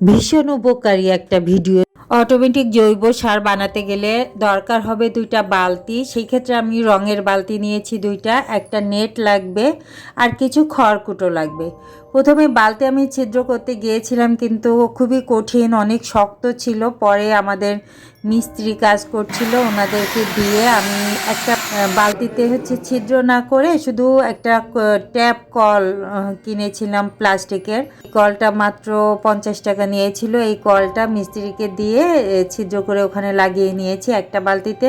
ভীষণ উপকারী একটা ভিডিও। অটোমেটিক জৈব সার বানাতে গেলে দরকার হবে দুইটা বালতি। সেই ক্ষেত্রে আমি রঙের বালতি নিয়েছি দুইটা, একটা নেট লাগবে আর কিছু খড়কুটো লাগবে। প্রথমে বালতি আমি ছিদ্র করতে গিয়েছিলাম, কিন্তু খুবই কঠিন, অনেক শক্ত ছিল। পরে আমাদের মিস্ত্রি কাজ করছিল, ওনাদেরকে দিয়ে আমি একটা বালতিতে ছিদ্র না করে শুধু একটা ট্যাপ কল কিনেছিলাম প্লাস্টিকের। কলটা মাত্র 50 টাকা নিয়েছিল। এই কলটা মিস্ত্রিকে দিয়ে ছিদ্র করে ওখানে লাগিয়ে নিয়েছি। একটা বালতিতে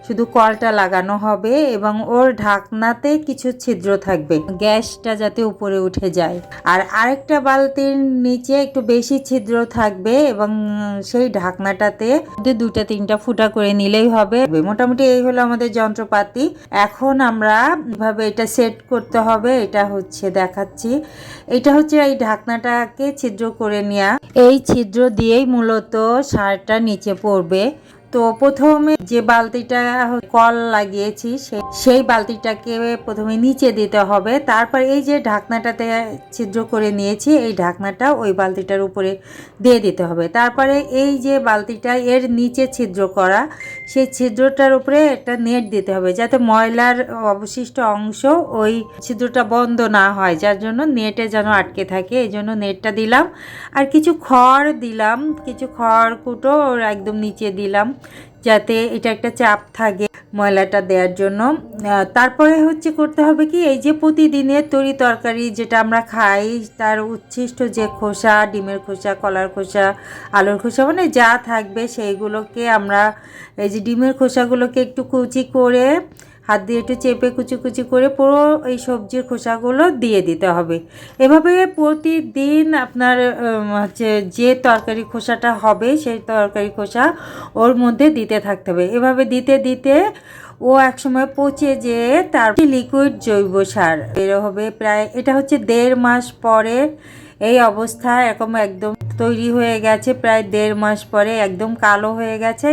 শুধু কলটা লাগানো হবে এবং ওর ঢাকনাতে কিছু ছিদ্র থাকবে, গ্যাসটা যাতে উপরে উঠে যায়। আর আরেকটা বালতির নিচে একটু বেশি ছিদ্র থাকবে এবং সেই ঢাকনাটাতে দুটা তিনটা ফুটা করে নিলেই হবে। মোটামুটি এই হলো আমাদের যন্ত্রপাতি। এখন আমরা এভাবে এটা সেট করতে হবে। এটা দেখাচ্ছি, এটা এই ঢাকনাটাকে ছিদ্র করে নেওয়া। এই ছিদ্র দিয়েই মূলত সারটা নিচে পড়বে। তো প্রথমে যে বালতিটা কল লাগিয়েছি সেই বালতিটাকে প্রথমে নিচে দিতে হবে। তারপর এই যে ঢাকনাটাতে ছিদ্র করে নিয়েছি, এই ঢাকনাটা ওই বালতিটার উপরে দিয়ে দিতে হবে। তারপরে এই যে বালতিটা এর নিচে ছিদ্র করা, সেই ছিদ্রটার উপরে একটা নেট দিতে হবে, যাতে ময়লার অবশিষ্ট অংশ ওই ছিদ্রটা বন্ধ না হয়, যার জন্য নেটে যেন আটকে থাকে। এই জন্য নেটটা দিলাম। আর কিছু খড় দিলাম, কিছু খড় কুটো ওর একদম নিচে দিলাম, যাতে এটা একটা চাপ থাকে ময়লাটা দেওয়ার জন্য। তারপরে করতে হবে কি, এই যে প্রতিদিনের তরি তরকারি যেটা আমরা খাই, তার উচ্ছিষ্ট যে খোসা, ডিমের খোসা, কলার খোসা, আলুর খোসা, মানে যা থাকবে সেইগুলোকে আমরা এই যে ডিমের খোসাগুলোকে একটু কুচি করে হাত দিয়ে একটু চেপে কুচি কুচি করে পুরো এই সবজির খোসাগুলো দিয়ে দিতে হবে। এভাবে প্রতিদিন আপনার যে তরকারি খোসাটা হবে সেই তরকারি খোসা ওর মধ্যে দিতে থাকতে হবে। এভাবে দিতে দিতে ও একসময় পচে যেয়ে তার লিকুইড জৈব সার বের হবে। প্রায় এটা 1.5 মাস পরে এই অবস্থা এরকম একদম তৈরি হয়ে গেছে। প্রায় 1.5 মাস পরে একদম কালো হয়ে গেছে,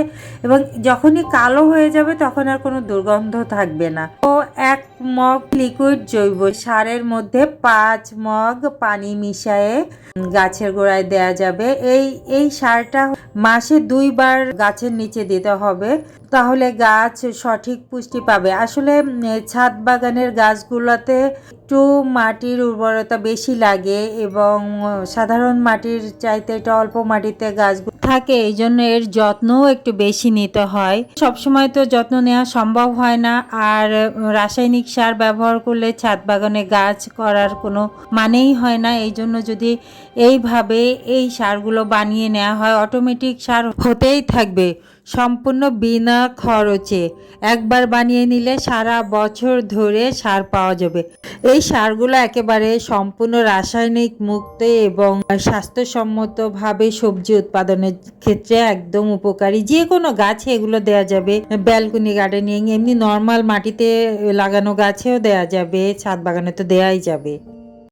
এবং যখনই কালো হয়ে যাবে তখন আর কোনো দুর্গন্ধ থাকবে না। তো 1 মগ লিকুইড জৈব সারের মধ্যে 5 মগ পানি মিশিয়ে গাছের গোড়ায় দেয়া যাবে। এই সারটা মাসে 2 বার গাছের নিচে দিতে হবে, তাহলে গাছ সঠিক পুষ্টি পাবে। আসলে ছাদ বাগানের গাছগুলোতে একটু মাটির উর্বরতা বেশি লাগে এবং সাধারণ মাটির চাইতে এটা অল্প মাটিতে গাছগুলো থাকে, এই জন্য এর যত্নও একটু বেশি নিতে হয়। সবসময় তো যত্ন নেওয়া সম্ভব হয় না। আর রাসায়নিক সার ব্যবহার করলে ছাদ বাগানে গাছ করার কোনো মানেই হয় না। এই জন্য যদি এইভাবে এই সারগুলো বানিয়ে নেওয়া হয়, অটোমেটিক সার হতেই থাকবে সম্পূর্ণ বিনা খরচে। একবার বানিয়ে নিলে সারা বছর ধরে সার পাওয়া যাবে। এই সারগুলো একেবারে সম্পূর্ণ রাসায়নিক মুক্ত এবং স্বাস্থ্যসম্মতভাবে সবজি উৎপাদনের ক্ষেত্রে একদম উপকারী। যে কোনো গাছে এগুলো দেওয়া যাবে, ব্যালকনি গার্ডেনিং, এমনি নর্মাল মাটিতে লাগানো গাছেও দেওয়া যাবে, ছাদ বাগানে তো দেওয়াই যাবে।